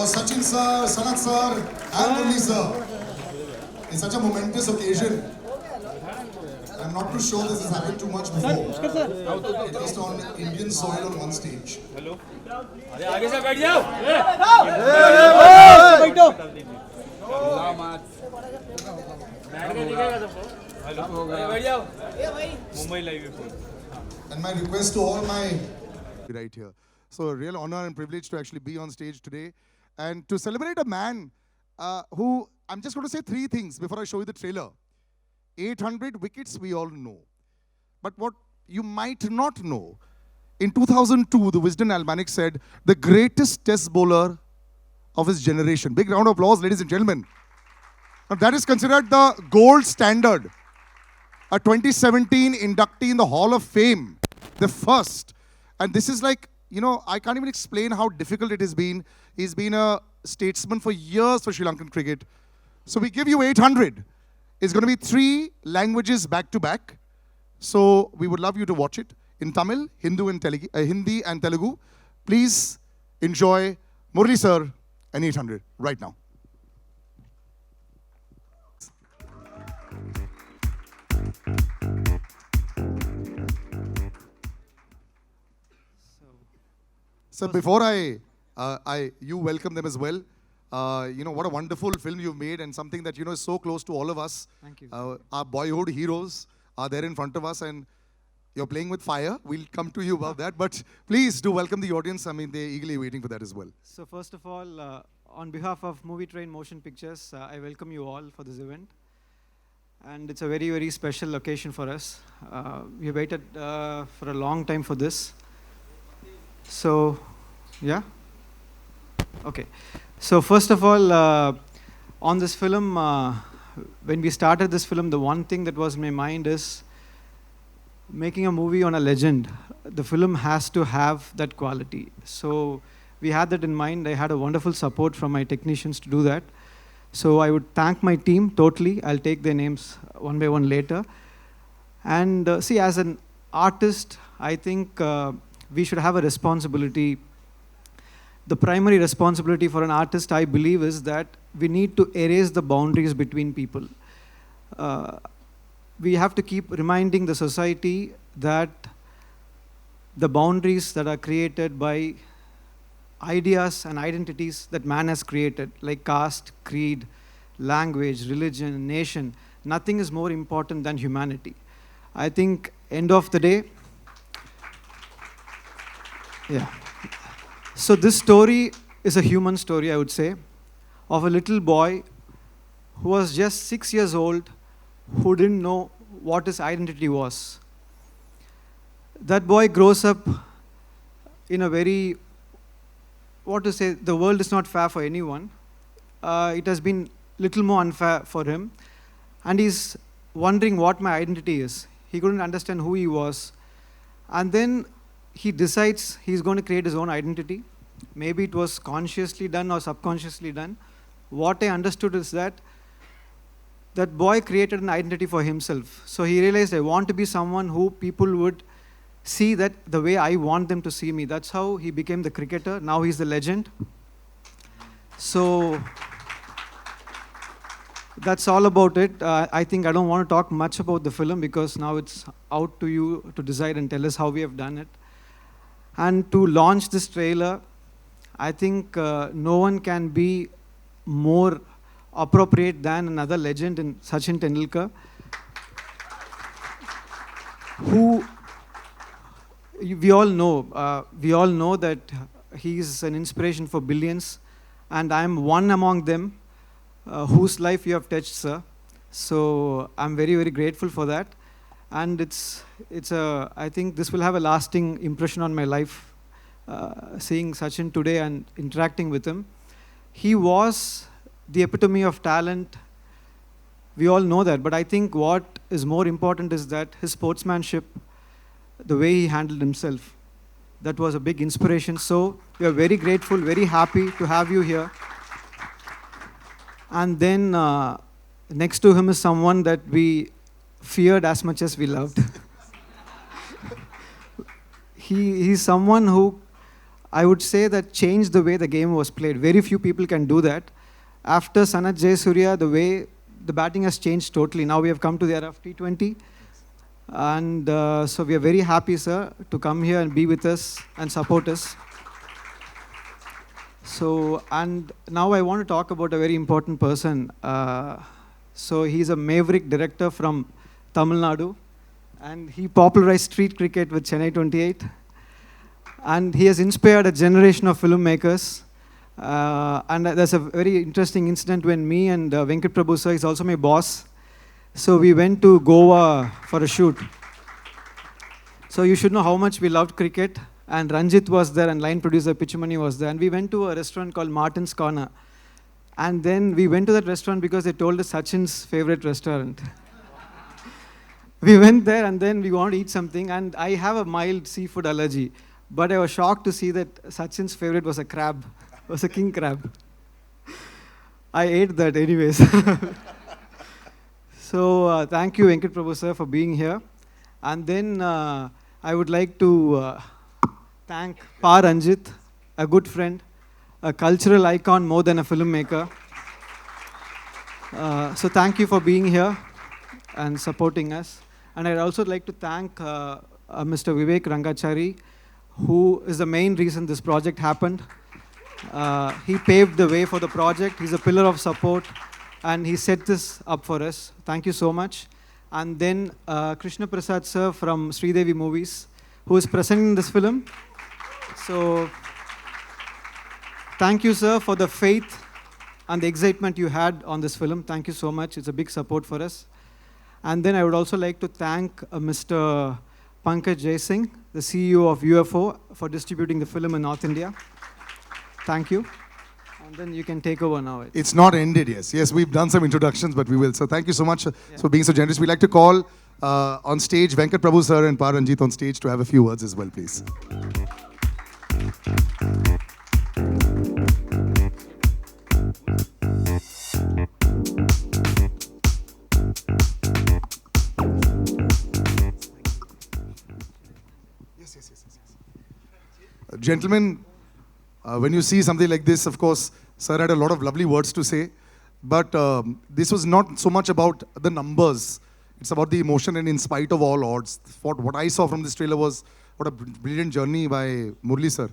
Sachin sir, Sanath sir, and Murli sir. It's such a momentous occasion. I'm not too sure this has happened too much before. At least on Indian soil on one stage. Hello अरे आगे से बैठ जाओ hello बैठ जाओ Mumbai live And my request to all my right here. So a real honor and privilege to actually be on stage today and to celebrate a man who, I'm just going to say three things before I show you the trailer. 800 wickets we all know. But what you might not know, in 2002, the Wisden Almanac said, the greatest test bowler of his generation. Big round of applause, ladies and gentlemen. Now that is considered the gold standard. A 2017 inductee in the Hall of Fame, the first. And this is like, you know, I can't even explain how difficult it has been. He's been a statesman for years for Sri Lankan cricket. So we give you 800. It's going to be 3 languages back to back. So we would love you to watch it in Tamil, Hindi and Telugu. Please enjoy Murli sir and 800 right now. So before you welcome them as well. You know, what a wonderful film you've made and something that, you know, is so close to all of us. Thank you. Our boyhood heroes are there in front of us and you're playing with fire. We'll come to you about that. But please do welcome the audience. I mean, they're eagerly waiting for that as well. So first of all, on behalf of Movie Train Motion Pictures, I welcome you all for this event. And it's a very, very special occasion for us. We waited for a long time for this. So, yeah? Okay. So first of all, on this film, when we started this film, the one thing that was in my mind is making a movie on a legend. The film has to have that quality. So we had that in mind. I had a wonderful support from my technicians to do that. So I would thank my team totally. I'll take their names one by one later. And see, as an artist, I think we should have a responsibility. The primary responsibility for an artist, I believe, is that we need to erase the boundaries between people. We have to keep reminding the society that the boundaries that are created by ideas and identities that man has created, like caste, creed, language, religion, nation, nothing is more important than humanity. I think, end of the day, yeah. So this story is a human story, I would say, of a little boy who was just 6 years old, who didn't know what his identity was. That boy grows up in a very, the world is not fair for anyone. It has been little more unfair for him. And he's wondering what my identity is. He couldn't understand who he was. And then he decides he's going to create his own identity. Maybe it was consciously done or subconsciously done. What I understood is that that boy created an identity for himself. So he realized, I want to be someone who people would see that the way I want them to see me. That's how he became the cricketer. Now he's the legend. So that's all about it. I think I don't want to talk much about the film because now it's out to you to decide and tell us how we have done it. And to launch this trailer, I think no one can be more appropriate than another legend in Sachin Tendulkar, who we all know that he is an inspiration for billions, and I am one among them whose life you have touched, sir. So I'm very, very grateful for that. And I think this will have a lasting impression on my life, seeing Sachin today and interacting with him. He was the epitome of talent. We all know that. But I think what is more important is that his sportsmanship, the way he handled himself, that was a big inspiration. So we are very grateful, very happy to have you here. And then next to him is someone that we feared as much as we loved. He's someone who I would say that changed the way the game was played. Very few people can do that. After Sanath, Jayasurya, the way the batting has changed totally. Now we have come to the era of T20. And so we are very happy, sir, to come here and be with us and support us. So, and now I want to talk about a very important person. So he's a maverick director from Tamil Nadu, and he popularized street cricket with Chennai 28. And he has inspired a generation of filmmakers. And there's a very interesting incident when me and Venkat Prabhu, sir, is also my boss. So we went to Goa for a shoot. So you should know how much we loved cricket. And Ranjith was there, and line producer Pichumani was there. And we went to a restaurant called Martin's Corner. And then we went to that restaurant because they told us Sachin's favorite restaurant. We went there, and then we wanted to eat something. And I have a mild seafood allergy. But I was shocked to see that Sachin's favorite was a crab. Was a king crab. I ate that anyways. So thank you, Venkat Prabhu, sir, for being here. And then I would like to thank Ranjith, a good friend, a cultural icon more than a filmmaker. So thank you for being here and supporting us. And I'd also like to thank Mr. Vivek Rangachari, who is the main reason this project happened. He paved the way for the project. He's a pillar of support, and he set this up for us. Thank you so much. And then Krishna Prasad sir from Sridevi Movies, who is presenting this film. So thank you, sir, for the faith and the excitement you had on this film. Thank you so much. It's a big support for us. And then I would also like to thank Mr. Pankaj Jaisingh, the CEO of UFO, for distributing the film in North India. Thank you. And then you can take over now. It's not ended, yes. Yes, we've done some introductions, but we will. So thank you so much for being so generous. We'd like to call on stage Venkat Prabhu sir and Ranjith on stage to have a few words as well, please. Yes. Gentlemen, when you see something like this, of course, sir had a lot of lovely words to say, but this was not so much about the numbers. It's about the emotion, and in spite of all odds, what I saw from this trailer was what a brilliant journey by Murli sir.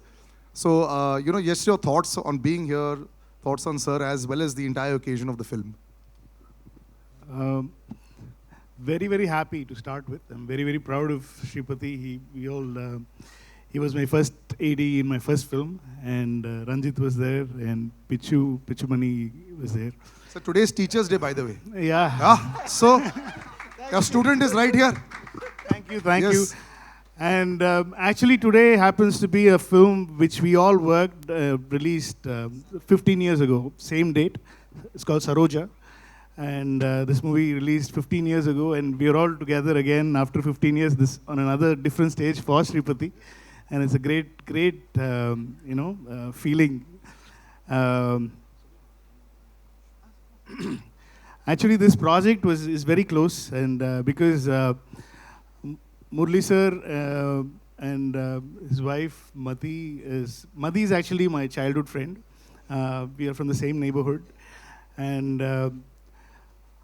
So, yes, your thoughts on being here, thoughts on sir, as well as the entire occasion of the film. Very, very happy to start with. I'm very, very proud of Shripati. He was my first AD in my first film, and Ranjith was there, and Pichumani was there. So today's Teachers' Day, by the way. Yeah. So your student is right here. Thank you. And actually today happens to be a film which we all worked, released 15 years ago, same date. It's called Saroja. And this movie released 15 years ago, and we are all together again after 15 years this on another different stage for Shripati. And it's a great feeling. Actually, this project is very close, and because Murli sir and his wife Mati is actually my childhood friend. We are from the same neighborhood, and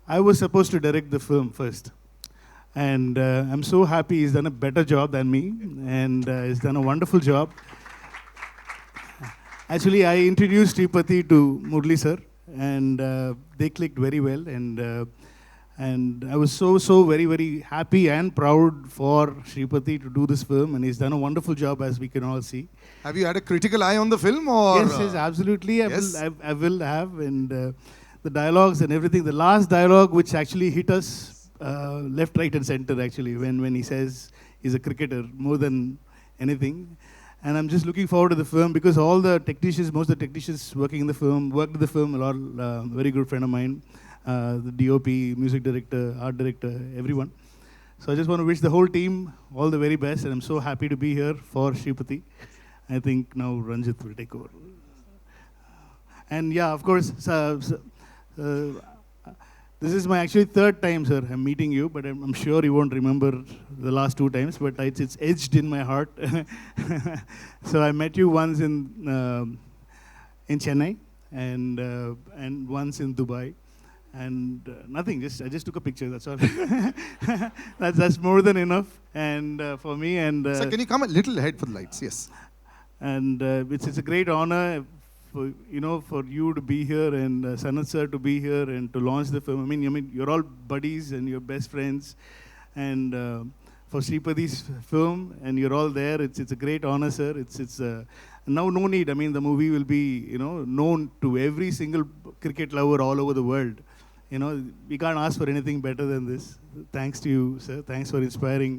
I was supposed to direct the film first. And I'm so happy he's done a better job than me, and he's done a wonderful job. Actually, I introduced Sripati to Murli sir, and they clicked very well. And I was so very, very happy and proud for Sripati to do this film, and he's done a wonderful job, as we can all see. Have you had a critical eye on the film, or? Yes, absolutely. Yes? I will have, and the dialogues and everything. The last dialogue, which actually hit us left, right, and center, actually, when he says he's a cricketer more than anything. And I'm just looking forward to the film, because most of the technicians working in the film, worked in the film a lot, very good friend of mine, the DOP, music director, art director, everyone. So I just want to wish the whole team all the very best, and I'm so happy to be here for Shripati. I think now Ranjith will take over. And yeah, of course, This is my actually third time, sir. I'm meeting you, but I'm sure you won't remember the last 2 times. But it's edged in my heart. So I met you once in Chennai and once in Dubai, and nothing. I just took a picture. That's all. that's more than enough. And for me and. Sir, can you come a little ahead for the lights? Yes. And it's a great honor. For you to be here and Sanath sir to be here and to launch the film. I mean, you're all buddies and you're best friends. And for Sripadi's film, and you're all there. It's a great honor, sir. It's now no need. I mean, the movie will be known to every single cricket lover all over the world. We can't ask for anything better than this. Thanks to you, sir. Thanks for inspiring.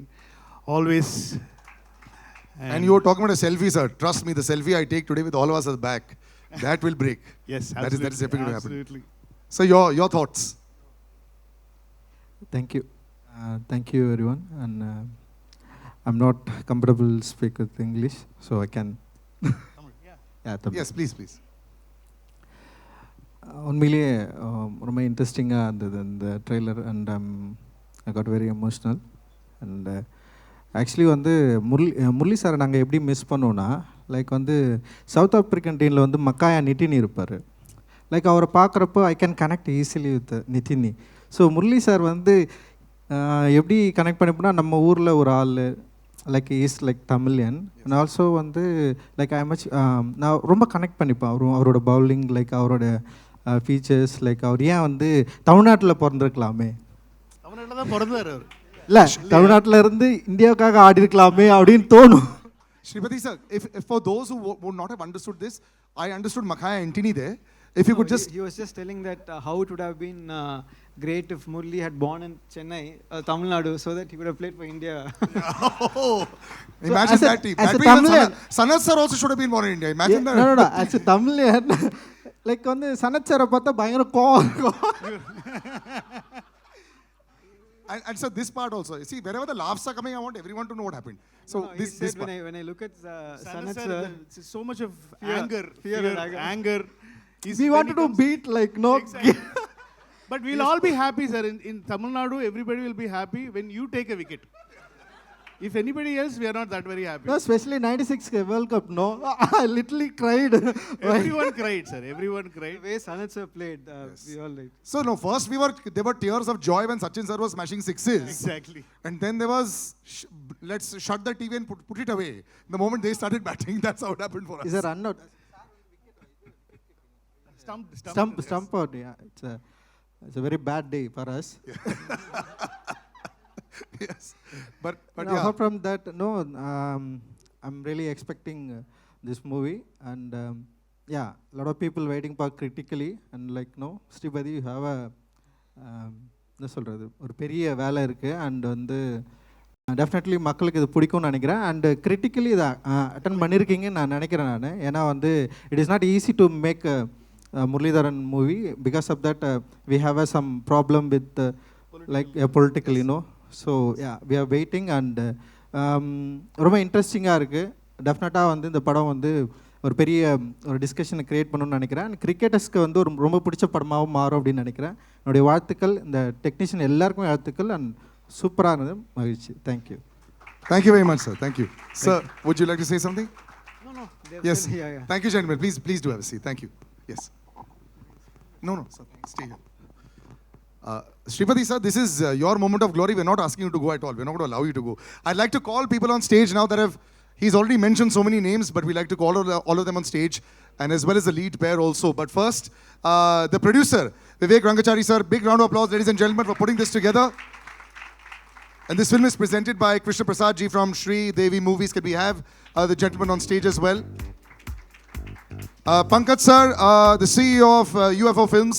Always. And you were talking about a selfie, sir. Trust me, the selfie I take today with all of us at the back, that will break. Yes, that is definitely going to happen. Absolutely. So your thoughts? Thank you. Thank you, everyone. And I'm not comfortable to speak with English, so I can. Yes, please. உண்மையிலேயே ரொம்ப இன்ட்ரெஸ்டிங்காக இருந்தது இந்த trailer. And I got very emotional. And actually வந்து முரளி சாரை நாங்கள் எப்படி miss பண்ணோன்னா, லைக் வந்து சவுத் ஆப்ரிக்கன் டீமில் வந்து மக்காயா நிட்டினி இருப்பார். லைக் அவரை பார்க்குறப்போ I can connect easily with Nithini. So Murali sir வந்து எப்படி கனெக்ட் பண்ணிப்போனா, நம்ம ஊரில் ஒரு ஆள் like is like Tamilian. And also வந்து லைக் ஐ மச் நான் ரொம்ப கனெக்ட் பண்ணிப்பேன் அவரோட பவுலிங், லைக் அவரோட ஃபீச்சர்ஸ். லைக் அவர் ஏன் வந்து தமிழ்நாட்டில் பிறந்திருக்கலாமே, தமிழ்நாட்டில் தான் பிறந்தார் அவர். இல்லை தமிழ்நாட்டில் இருந்து இந்தியாவுக்காக ஆடி இருக்கலாமே அப்படின்னு தோணும். Sripadi sir, if for those who would not have understood this, I understood Muttiah Antony there. If you could just... He was just telling that how it would have been great if Murli had born in Chennai, Tamil Nadu, so that he would have played for India. Imagine that team. That means Sanath sir also should have been born in India. Imagine that. No. As a Tamilian, like வந்து Sanath sir பார்த்தா பயங்கர கோவம். And so this part also. See, wherever the laughs are coming, I want everyone to know what happened. So this part. When I look at Sanath sir, sir, it's so much of fear and anger. We wanted to beat like no. Exactly. But we'll all be happy, sir. In Tamil Nadu, everybody will be happy when you take a wicket. If anybody else, we are not that very happy. No, especially 96 World Cup, no. I literally cried. Everyone cried, sir. Everyone cried. the way Sanath sir played, we all like. So no, first there were tears of joy when Sachin sir was smashing sixes. Exactly. And then there was, let's shut the TV and put it away. The moment they started batting, that's how it happened for us. Is a run out. Stump out, yeah. It's a very bad day for us. Yes. But No, yeah. apart from that, no, I'm really expecting this movie. And yeah, a lot of people waiting for critically. And like, no, Sripadi, you have a என்ன சொல்கிறது, ஒரு பெரிய வேலை இருக்குது. And வந்து definitely மக்களுக்கு இது பிடிக்கும்னு நினைக்கிறேன். அண்டு கிரிட்டிக்கலி இதை அட்டன் பண்ணியிருக்கீங்கன்னு நான் நினைக்கிறேன் நான். ஏன்னா வந்து it is not easy to make Muralitharan movie. Because of that, we have some problem with like political, So yeah, we are waiting. And ரொம்ப இன்ட்ரெஸ்டிங்காக இருக்குது. டெஃபினட்டாக வந்து இந்த படம் வந்து ஒரு பெரிய ஒரு டிஸ்கஷனை க்ரியேட் பண்ணணும்னு நினைக்கிறேன். அண்ட் கிரிக்கெட்டர்ஸ்க்கு வந்து ஒரு ரொம்ப பிடிச்ச படமாகவும் மாறும் அப்படின்னு நினைக்கிறேன். என்னுடைய வாழ்த்துக்கள், இந்த டெக்னீஷியன் எல்லாருக்குமே வாழ்த்துக்கள். அண்ட் சூப்பராக இருந்தது, மகிழ்ச்சி. Thank you. Thank you very much, sir. Thank you. Sir, would you like to say something? No. Yes. Yeah. Thank you, gentlemen. Please do have a seat. Thank you. Yes. No, sir. Stay here. Sripadi sir, this is your moment of glory. We're not asking you to go at all. We're not going to allow you to go. I'd like to call people on stage now that he's already mentioned so many names, but we like to call all of them on stage, and as well as the lead pair also. But first, the producer, Vivek Rangachari sir, big round of applause, ladies and gentlemen, for putting this together. And this film is presented by Krishna Prasad ji from Shri Devi Movies. Can we have the gentleman on stage as well? Pankaj sir, the CEO of UFO Films,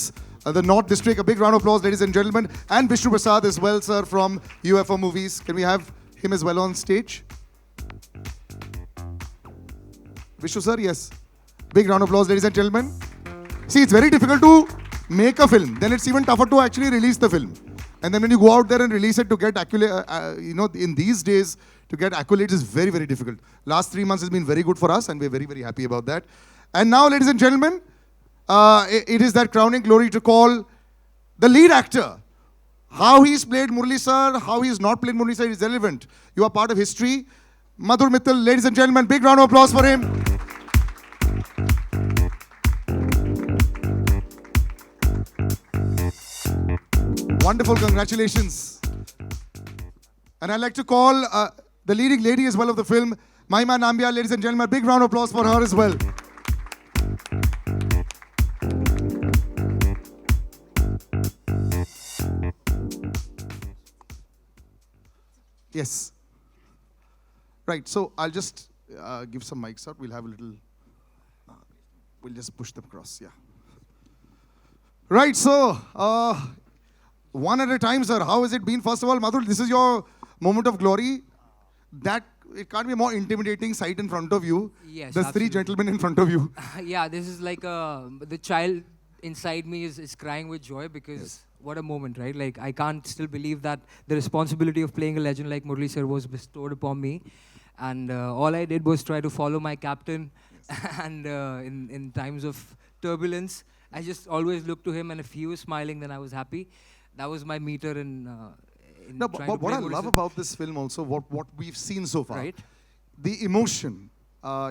the North District. A big round of applause, ladies and gentlemen. And Vishnu Prasad as well, sir, from UFO Movies. Can we have him as well on stage? Vishnu sir, yes. Big round of applause, ladies and gentlemen. See, it's very difficult to make a film. Then it's even tougher to actually release the film. And then when you go out there and release it to get in these days, to get accolades is very, very difficult. Last 3 months has been very good for us, and we're very, very happy about that. And now, ladies and gentlemen, it is that crowning glory to call The lead actor, how he's played Murali sir, how he's not played Murali sir is relevant. You are part of history. Madhur Mittal, ladies and gentlemen, big round of applause for him. Wonderful, congratulations. And I'd like to call the leading lady as well of the film, Mahima Nambiar, ladies and gentlemen, big round of applause for her as well. Yes. Right, so I'll just give some mics out. We'll have a little, we'll just push them across, yeah. Right, so one at a time, sir. How has it been? First of all, Madhur, this is your moment of glory. That it can't be a more intimidating sight in front of you. Yes, There's three absolutely. gentlemen in front of you. Yeah, this is like the child inside me is crying with joy because what a moment, right? Like, I can't still believe that the responsibility of playing a legend like Murali sir was bestowed upon me. And all I did was try to follow my captain. And in times of turbulence, I just always looked to him, and if he was smiling, then I was happy. That was my meter in No, trying but to what play I Murali love sir. about this film also, what we've seen so far, Right. the emotion,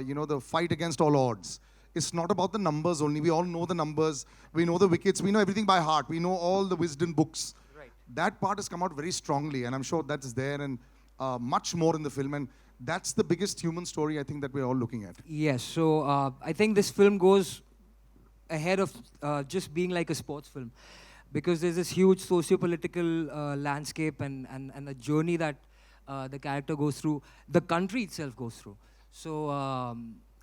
you know, the fight against all odds. It's not about the numbers only. We all know the numbers. We know the wickets. We know everything by heart. We know all the wisdom books. Right. That part has come out very strongly, and I'm sure that's there and much more in the film. And that's the biggest human story I think that we're all looking at. Yes, so I think this film goes ahead of just being like a sports film, because there's this huge socio-political landscape and a journey that the character goes through, the country itself goes through. So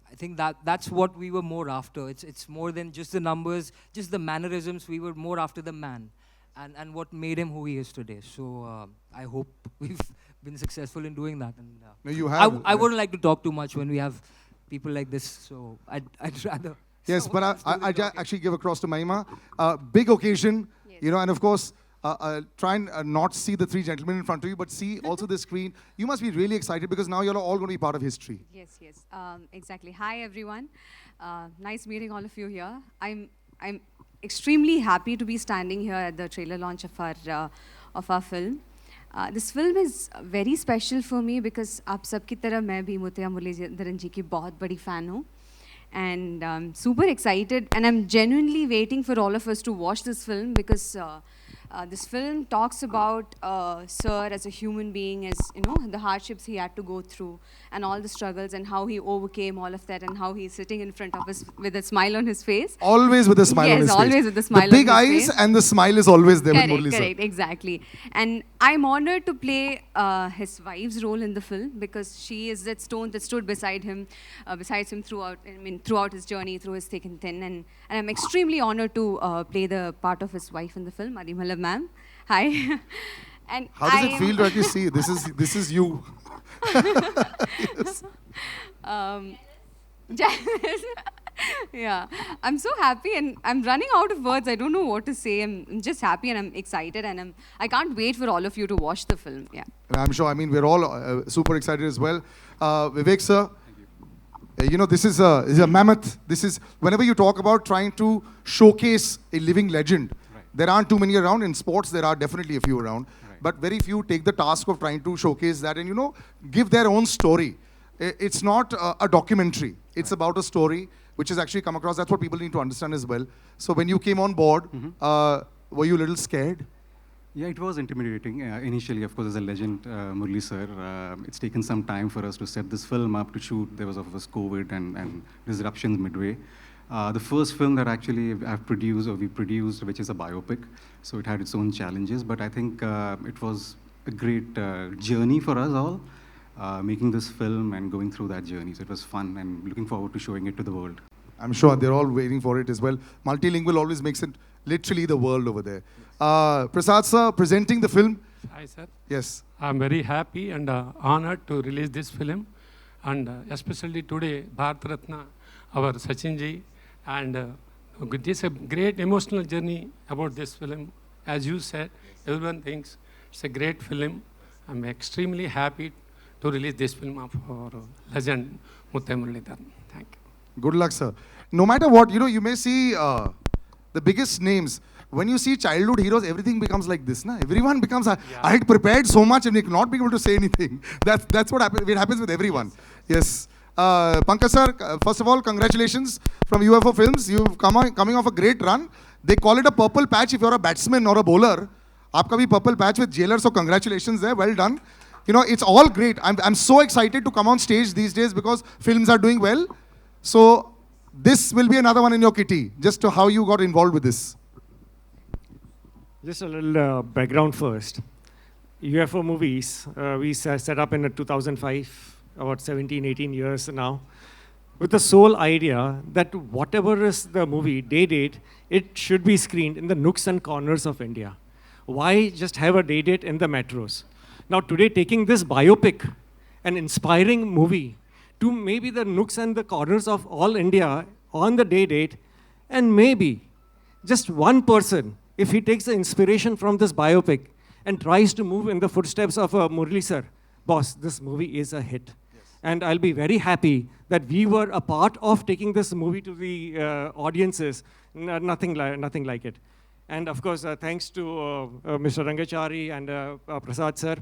I think that's what we were more after. It's more than just the numbers, just the mannerisms. We were more after the man and what made him who he is today. So I hope we've been successful in doing that. And No, you have. I wouldn't like to talk too much when we have people like this, so I'd rather. Yes, but I actually give across to Mahima. Big occasion, you know, and of course, try and not see the three gentlemen in front of you, but see also the screen. You must be really excited because now you're all going to be part of history. Yes, yes, exactly. Hi, everyone. Nice meeting all of you here. I'm extremely happy to be standing here at the trailer launch of our film. This film is very special for me because आप सबकी तरह मैं भी मुत्तिया मुरलीधरन जी की बहुत बड़ी fan हूँ. And I'm super excited, and I'm genuinely waiting for all of us to watch this film because this film talks about Sir as a human being, as you know, the hardships he had to go through, and all the struggles, and how he overcame all of that, and how he's sitting in front of us with a smile on his face. Always with a smile on his face. Yes, always with a smile on The big his eyes face. and the smile is always there with Correct, Murali sir. correct, exactly. And I'm honored to play his wife's role in the film because she is that stone that stood beside him, besides him throughout his journey, through his thick and thin. And I'm extremely honored to play the part of his wife in the film, Adimala ma'am. Hi. And How does it feel to actually see this is you? Yeah, I'm so happy and I'm running out of words. I don't know what to say. I'm just happy and I'm excited and I can't wait for all of you to watch the film. Yeah. And I'm sure, I mean, we're all super excited as well. Vivek sir, you know, this is a mammoth. This is, whenever you talk about trying to showcase a living legend, there aren't too many around. In sports, there are definitely a few around. But very few take the task of trying to showcase that and, you know, give their own story. It's not a documentary. It's about a story which has actually come across. That's what people need to understand as well. So when you came on board, were you a little scared? Yeah, it was intimidating. Initially, of course, as a legend, Murali sir, it's taken some time for us to set this film up, to shoot. There was, of course, COVID and disruptions midway. The first film that actually we produced, which is a biopic, so it had its own challenges, but I think it was a great journey for us all, making this film and going through that journey. So it was fun and looking forward to showing it to the world. I'm sure they're all waiting for it as well. Multilingual always makes it literally the world over there. Prasad sir, presenting the film. Hi sir. Yes. I'm very happy and honored to release this film, and especially today, Bharat Ratna, our Sachin ji, and this is a great emotional journey about this film. As you said, everyone thinks it's a great film. I'm extremely happy to release this film of our legend, Muttiah muralitharan. Thank you. Good luck, sir. No matter what, you know, you may see the biggest names. when you see childhood heroes, everything becomes like this. Na? Everyone becomes, I had prepared so much and not being able to say anything. That's what happens. It happens with everyone. Yes. Pankaj sir, first of all, congratulations from UFO Films. You've coming off a great run. They call it a purple patch if you're a batsman or a bowler. Aapka bhi purple patch with Jailer, so congratulations there. Well done. You know, it's all great. I'm so excited to come on stage these days because films are doing well. So this will be another one in your kitty, just to how you got involved with this. Just a little background first. UFO movies, we set up in 2005, about 17, 18 years now, with the sole idea that whatever is the movie, day date, it should be screened in the nooks and corners of India. Why just have a day date in the metros? Now today, taking this biopic, an inspiring movie, to maybe the nooks and the corners of all India on the day date, and maybe just one person, if he takes the inspiration from this biopic and tries to move in the footsteps of Murali sir, boss, this movie is a hit. Yes. And I'll be very happy that we were a part of taking this movie to the audiences, nothing like it. And of course, thanks to Mr. Rangachari and Prasad sir,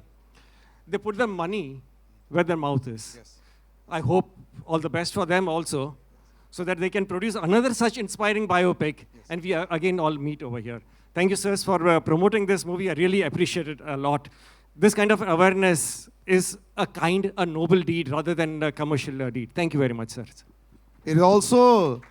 they put the money where their mouth is. Yes. I hope all the best for them also, so that they can produce another such inspiring biopic, yes. And we again all meet over here. Thank you, sirs, for promoting this movie. I really appreciate it a lot. This kind of awareness is a noble deed rather than a commercial deed. Thank you very much, sir. It is also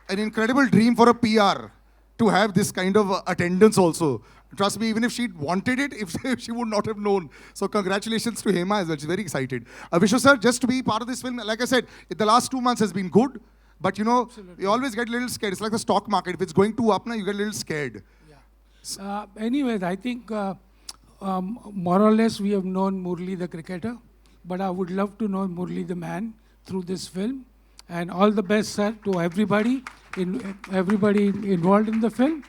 an incredible dream for a PR to have this kind of attendance also. Trust me, even if she wanted it, if she would not have known. So congratulations to Hema as well. She's very excited. Vishnu sir, just to be part of this film, like I said, the last 2 months has been good. But you know, absolutely, you always get a little scared. It's like the stock market. If it's going too up now, you get a little scared. Yeah. Anyways, I think more or less we have known Murali the cricketer. But I would love to know Murali the man through this film. And all the best, sir, to everybody involved in the film.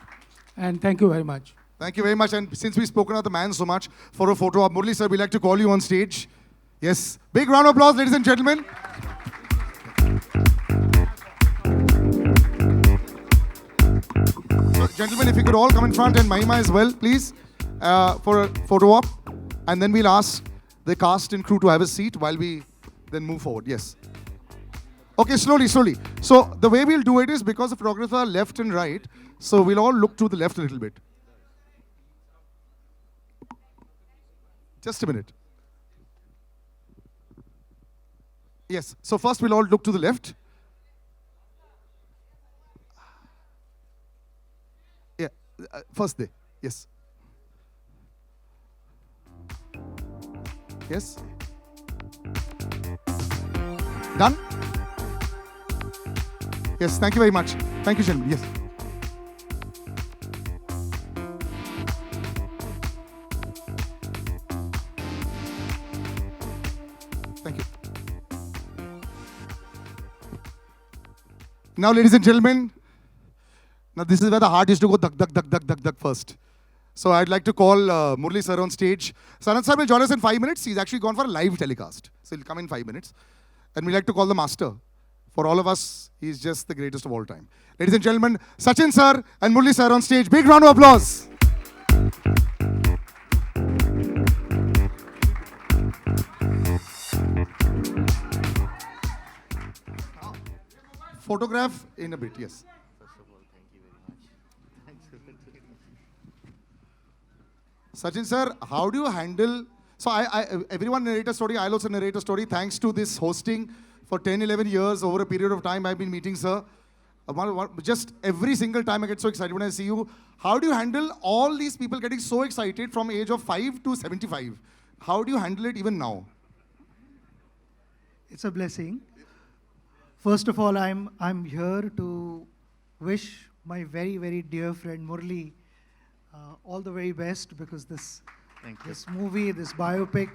And thank you very much. Thank you very much. And since we've spoken of the man so much, for a photo of Murali sir, we'd like to call you on stage. Yes. Big round of applause, ladies and gentlemen. So, gentlemen, if you could all come in front, and Mahima as well, please, for a photo op. And then we'll ask the cast and crew to have a seat while we then move forward. Yes. Okay, slowly. So the way we'll do it is, because the photographers are left and right, so we'll all look to the left a little bit. Just a minute. Yes, so first we'll all look to the left. Yeah, first there, yes. Yes. Done? Yes, thank you very much. Thank you, gentlemen. Yes. Thank you. Now, ladies and gentlemen, now this is where the heart is to go duck first. So I'd like to call Murali sir on stage. Sanath sir will join us in 5 minutes. He's actually gone for a live telecast. So he'll come in 5 minutes. And we'd like to call the master. For all of us, he's just the greatest of all time. Ladies and gentlemen, Sachin sir and Murali sir on stage. Big round of applause. Photograph in a bit, yes. First of all, thank you very much. Sachin sir, how do you handle... So everyone narrate a story, I'll also narrate a story. Thanks to this hosting for 10, 11 years, over a period of time, I've been meeting sir. Just every single time I get so excited when I see you. How do you handle all these people getting so excited from age of 5 to 75? How do you handle it even now? It's a blessing. First of all, I'm here to wish my very, very dear friend Murali all the very best, because this movie, this biopic,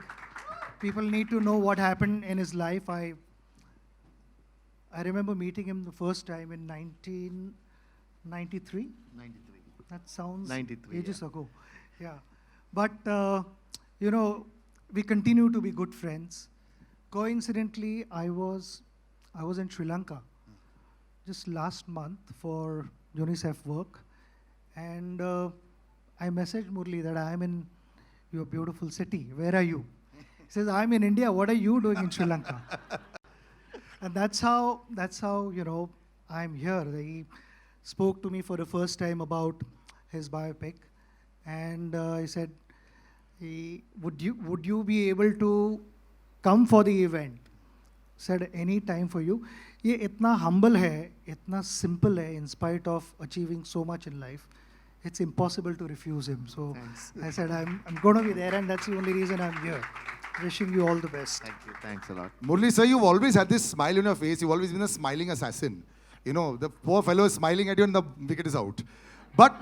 people need to know what happened in his life. I remember meeting him the first time in 1993. 93. That sounds 93, ages ago. Yeah. But, you know, we continue to be good friends. Coincidentally, I was in Sri Lanka just last month for UNICEF work. And I messaged Murli that I'm in your beautiful city. Where are you? He says, I'm in India. What are you doing in Sri Lanka? And that's how I'm here. He spoke to me for the first time about his biopic, and he said, would you be able to come for the event? Said, any time for you. ये इतना humble है, इतना simple है, in spite of achieving so much in life, it's impossible to refuse him. So I said, I'm going to be there, and that's the only reason I'm here. Wishing you all the best. Thank you. Thanks a lot. Murli sir, you've always had this smile on your face. You've always been a smiling assassin. You know, the poor fellow is smiling at you and the wicket is out. But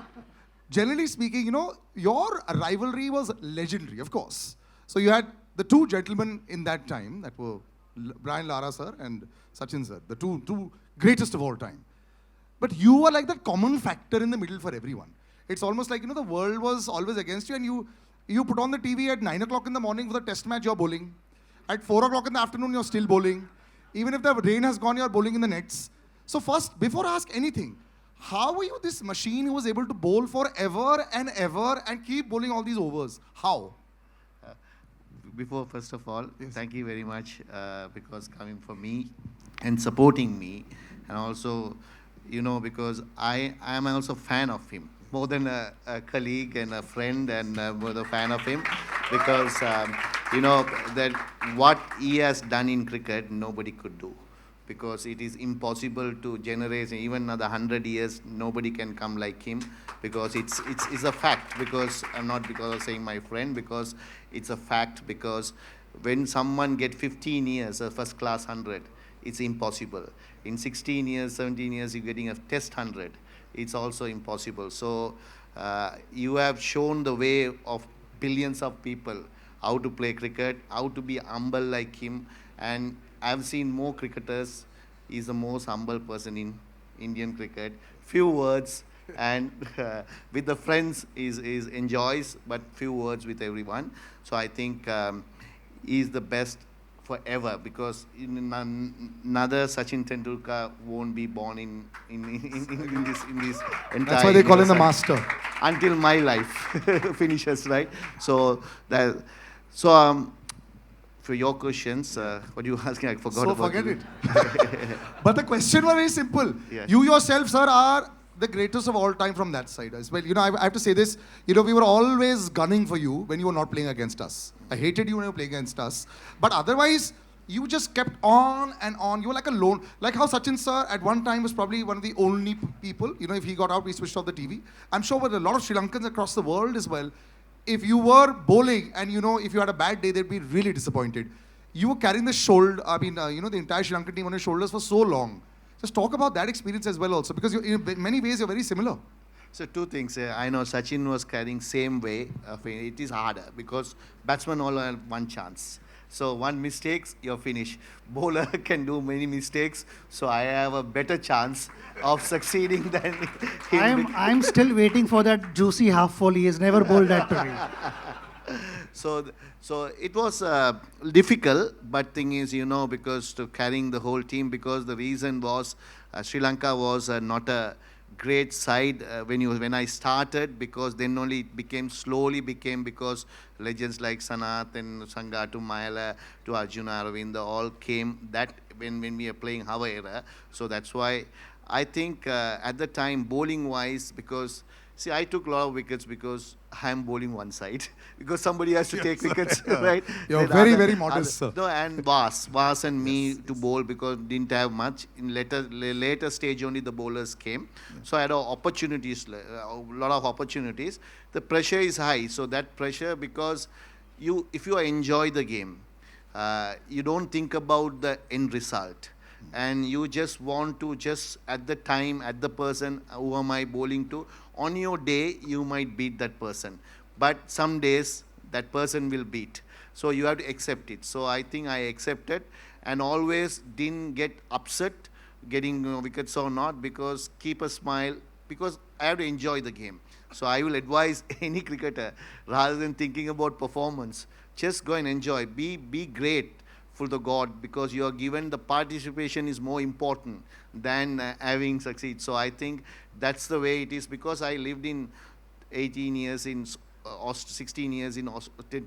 generally speaking, you know, your rivalry was legendary, of course. So you had the two gentlemen in that time that were Brian Lara sir and Sachin sir, the two greatest of all time. But you were like that common factor in the middle for everyone. It's almost like, you know, the world was always against you, and you put on the TV at 9 o'clock in the morning for the test match, you're bowling. At 4 o'clock in the afternoon, you're still bowling. Even if the rain has gone, you're bowling in the nets. So first, before I ask anything, how were you this machine who was able to bowl forever and ever and keep bowling all these overs? How? Before, first of all, thank you very much because coming for me and supporting me, and also, you know, because I am also a fan of him. More than a colleague and a friend, and more a fan of him, because you know that what he has done in cricket nobody could do, because it is impossible to generate even another 100 years. Nobody can come like him, because it's a fact. Because I'm not because of saying my friend, because it's a fact. Because when someone get 15 years a first class 100, it's impossible. In 16 years, 17 years, you're getting a test 100. It's also impossible. So you have shown the way of billions of people how to play cricket, how to be humble like him. And I've seen more cricketers. He's the most humble person in Indian cricket. Few words, and with the friends is enjoys, but few words with everyone. So I think he's the best forever, because another Sachin Tendulkar won't be born in this entire. That's why they call him the master. Until my life finishes, right? So for your questions, what you asking, I forgot about. So forget it. But the question was very simple. Yeah. You yourself, sir, are the greatest of all time from that side as well. You know, I have to say this. You know, we were always gunning for you when you were not playing against us. I hated you when you were playing against us. But otherwise, you just kept on and on. You were like a lone. Like how Sachin sir at one time was probably one of the only people. You know, if he got out, we switched off the TV. I'm sure with a lot of Sri Lankans across the world as well, if you were bowling and, you know, if you had a bad day, they'd be really disappointed. You were carrying the shoulder, you know, the entire Sri Lankan team on your shoulders for so long. Just talk about that experience as well also, because in many ways you're very similar. So two things. I know Sachin was carrying same way. It is harder because batsmen all have one chance. So one mistakes, you're finished. Bowler can do many mistakes. So I have a better chance of succeeding than him. I'm still waiting for that juicy half volley. He has never bowled that to me. So it was difficult, but thing is, you know, because to carrying the whole team, because the reason was Sri Lanka was not a great side when I started, because then only it slowly became because legends like Sanath and Sangha to Mayala to Arjuna Aravinda all came that when we are playing our era. So that's why I think at the time, bowling wise, because see, I took a lot of wickets because I'm bowling one side. Because somebody has to take wickets, right? You're Then very modest, sir. No, and Vas and me to bowl, because didn't have much. In later stage only the bowlers came. So I had opportunities, a lot of opportunities. The pressure is high. So that pressure, because if you enjoy the game, you don't think about the end result. And you just want to at the time, at the person who am I bowling to, on your day, you might beat that person. But some days, that person will beat. So you have to accept it. So I think I accepted and always didn't get upset getting wickets or not, because keep a smile, because I have to enjoy the game. So I will advise any cricketer, rather than thinking about performance, just go and enjoy. Be great for the God, because you are given the participation is more important than having succeed. So I think that's the way it is, because I lived in 18 years in 16 years in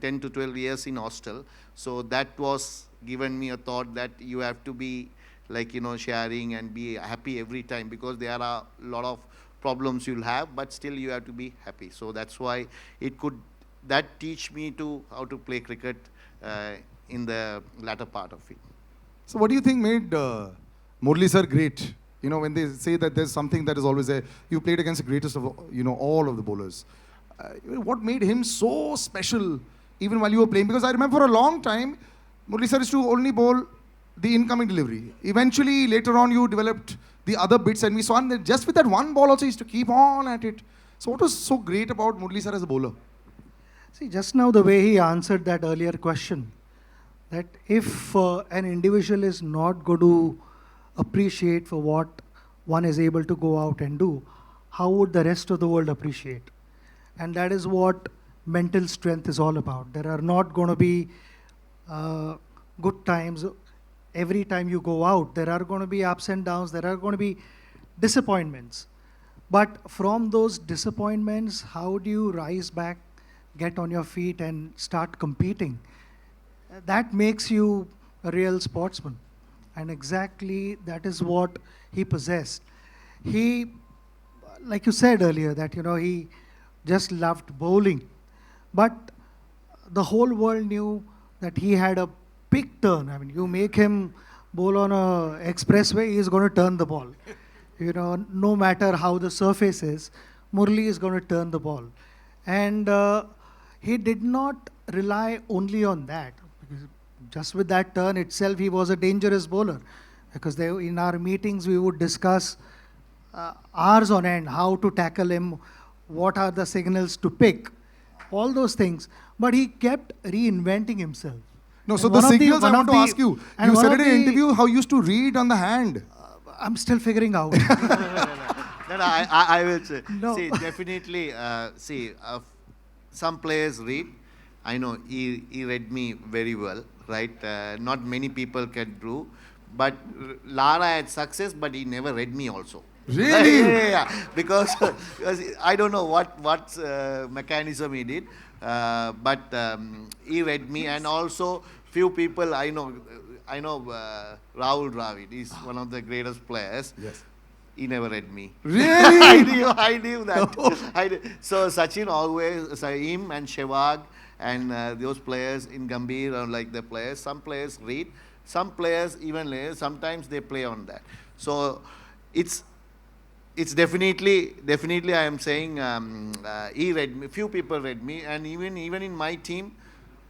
10 to 12 years in hostel. So that was given me a thought that you have to be like, sharing and be happy every time, because there are a lot of problems you'll have, but still you have to be happy. So that's why that teach me to how to play cricket in the latter part of it. So what do you think made Murali sir great? When they say that there's something that is always there, you played against the greatest of, all of the bowlers. What made him so special even while you were playing? Because I remember for a long time, Murali sir used to only bowl the incoming delivery. Eventually, later on, you developed the other bits, and we saw that just with that one ball also, he used to keep on at it. So what was so great about Murali sir as a bowler? See, just now the way he answered that earlier question, that if an individual is not going to appreciate for what one is able to go out and do, how would the rest of the world appreciate? And that is what mental strength is all about. There are not going to be good times every time you go out. There are going to be ups and downs. There are going to be disappointments. But from those disappointments, how do you rise back, get on your feet and start competing? That makes you a real sportsman. And exactly that is what he possessed. He, like you said earlier, that he just loved bowling. But the whole world knew that he had a big turn. I mean, you make him bowl on a expressway, he is going to turn the ball. No matter how the surface is, Murali is going to turn the ball. And he did not rely only on that. Because just with that turn itself, he was a dangerous bowler. Because in our meetings, we would discuss hours on end how to tackle him, what are the signals to pick, all those things. But he kept reinventing himself. No, so the signals I want to ask you. You said in an interview how you used to read on the hand. I'm still figuring out. No, I will say. No. See, definitely, some players read. I know he read me very well, right? Not many people can do. But Lara had success, but he never read me also. Really? Yeah. Because I don't know what mechanism he did, but he read me, and also few people I know Rahul Dravid is one of the greatest players. Yes. He never read me. Really? I knew that. So Sachin always, him and Sehwag and those players in Gambhir are like the players. Some players read, some players even later, sometimes they play on that. So it's definitely I am saying he read me, few people read me, and even in my team,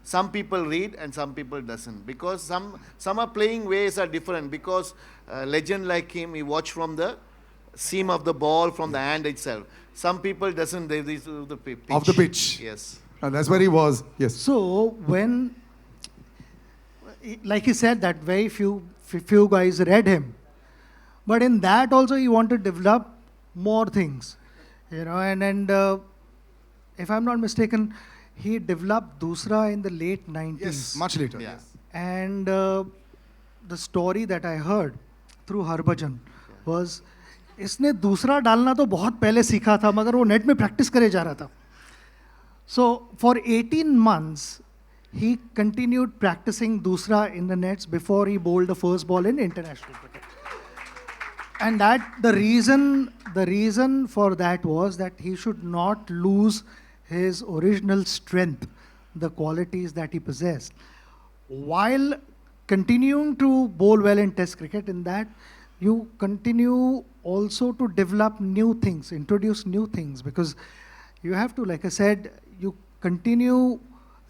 some people read and some people doesn't, because some are playing ways are different, because legend like him, he watch from the seam of the ball, from the hand itself. Some people doesn't, they do the pitch. Of the pitch. Yes. And that's where he was. Yes. So when, like he said, that very few guys read him. But in that also he wanted to develop more things, and if I'm not mistaken, he developed Dusra in the late 90s. Yes, much later. Yeah. Yes. And the story that I heard through Harbhajan was, इसने दूसरा डालना तो बहुत पहले सीखा था, मगर वो नेट में प्रैक्टिस करे जा रहा था. So for 18 months, he continued practicing Dusra in the nets before he bowled the first ball in international cricket. And the reason for that was that he should not lose his original strength, the qualities that he possessed, while continuing to bowl well in Test cricket. In that, you continue also to develop new things, introduce new things, because you have to, like I said, you continue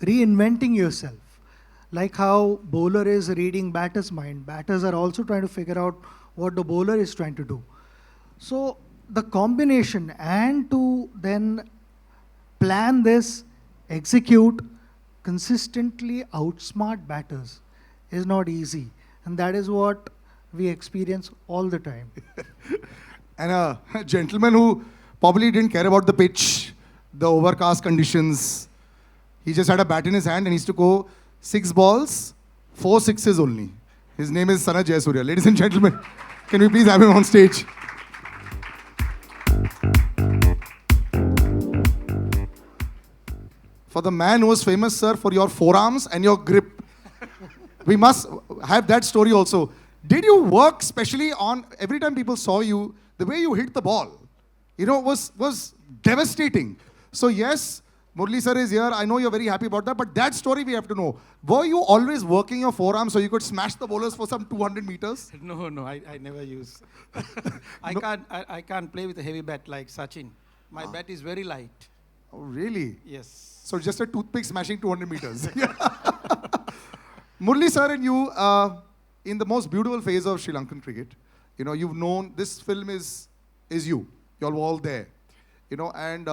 reinventing yourself. Like how bowler is reading batter's mind, batters are also trying to figure out what the bowler is trying to do. So the combination, and to then plan this, execute, consistently outsmart batters is not easy. And that is what we experience all the time. And a gentleman who probably didn't care about the pitch, the overcast conditions. He just had a bat in his hand and he used to go 6 balls, 4 sixes only. His name is Sanath Jayasurya. Ladies and gentlemen, can we please have him on stage? For the man who was famous, sir, for your forearms and your grip. We must have that story also. Did you work specially on, every time people saw you, the way you hit the ball, was devastating. So yes, Murali sir is here. I know you're very happy about that, but that story we have to know. Were you always working your forearms so you could smash the bowlers for some 200 meters? No, I never use. I can't play with a heavy bat like Sachin. My bat is very light. Oh, really? Yes. So just a toothpick smashing 200 meters. Murali sir and you, in the most beautiful phase of Sri Lankan cricket, you've known this film is you. You all were all there. And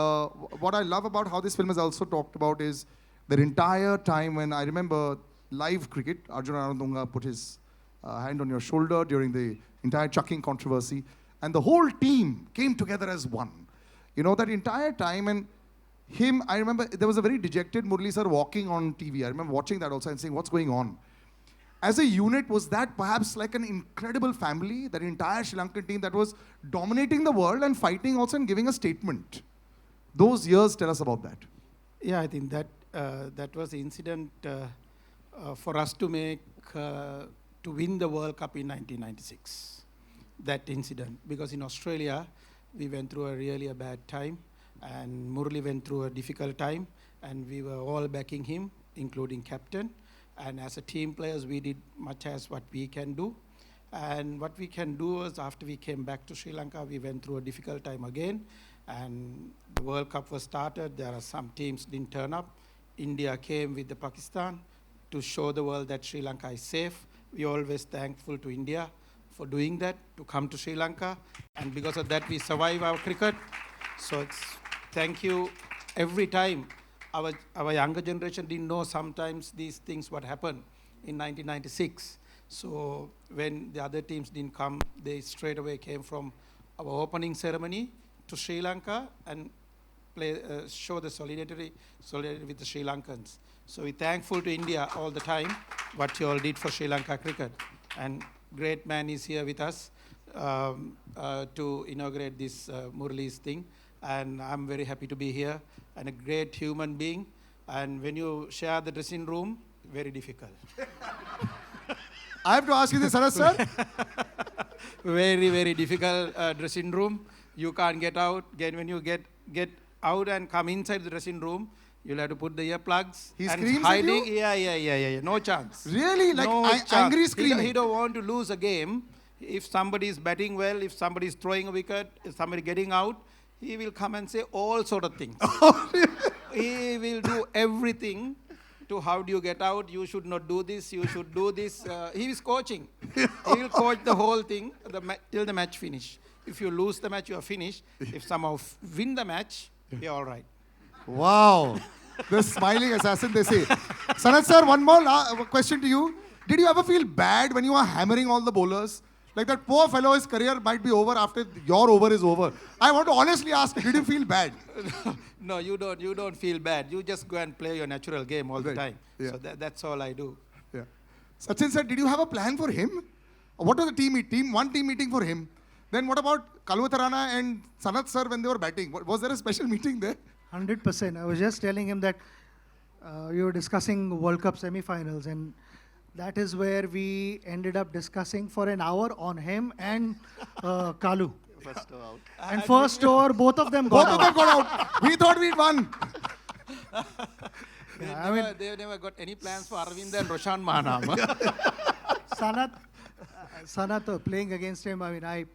what I love about how this film is also talked about is the entire time when I remember live cricket, Arjun Anandunga put his hand on your shoulder during the entire chucking controversy, and the whole team came together as one. That entire time, and him, I remember there was a very dejected Murali sir walking on TV. I remember watching that also and saying, what's going on? As a unit, was that perhaps like an incredible family, that entire Sri Lankan team that was dominating the world and fighting also and giving a statement? Those years, tell us about that. Yeah, I think that was the incident for us to win the World Cup in 1996. That incident, because in Australia, we went through a bad time, and Murali went through a difficult time, and we were all backing him, including captain. And as a team players, we did much as what we can do. And what we can do was, after we came back to Sri Lanka, we went through a difficult time again. And the World Cup was started. There are some teams didn't turn up. India came with the Pakistan to show the world that Sri Lanka is safe. We're always thankful to India for doing that, to come to Sri Lanka. And because of that, we survive our cricket. So thank you every time. Our younger generation didn't know sometimes these things what happened in 1996. So when the other teams didn't come, they straight away came from our opening ceremony to Sri Lanka and show the solidarity with the Sri Lankans. So we're thankful to India all the time, what you all did for Sri Lanka cricket. And great man is here with us to inaugurate this Murali's thing. And I'm very happy to be here, and a great human being. And when you share the dressing room, very difficult. I have to ask you this, Sanath sir. Very, very difficult dressing room. You can't get out. Again, when you get out and come inside the dressing room, you'll have to put the earplugs. He and screams hiding. at you? Yeah. No chance. Really? Like no chance. angry screaming? He don't want to lose a game. If somebody is batting well, if somebody is throwing a wicket, if somebody getting out, he will come and say all sort of things. He will do everything to how do you get out, you should not do this, you should do this. He is coaching. He will coach the whole thing till the match finish. If you lose the match, you are finished. If somehow win the match, you're all right. Wow. The smiling assassin, they say. Sanath sir, one more question to you. Did you ever feel bad when you were hammering all the bowlers? Like that poor fellow, his career might be over after your over is over. I want to honestly ask, did you feel bad? No, you don't feel bad. You just go and play your natural game all the time. Yeah. So that's all I do. Yeah. Sachin sir, did you have a plan for him? What was the team? One team meeting for him. Then what about Kalwatharana and Sanath sir when they were batting? Was there a special meeting there? 100%. I was just telling him that you were discussing World Cup semi-finals, and that is where we ended up discussing for an hour on him and Kalu. First over out. And first over, both of them got out. Both of them got out. We thought we'd won. They never got any plans for Arvind and Roshan Mahanam. Sanath playing against him. I mean,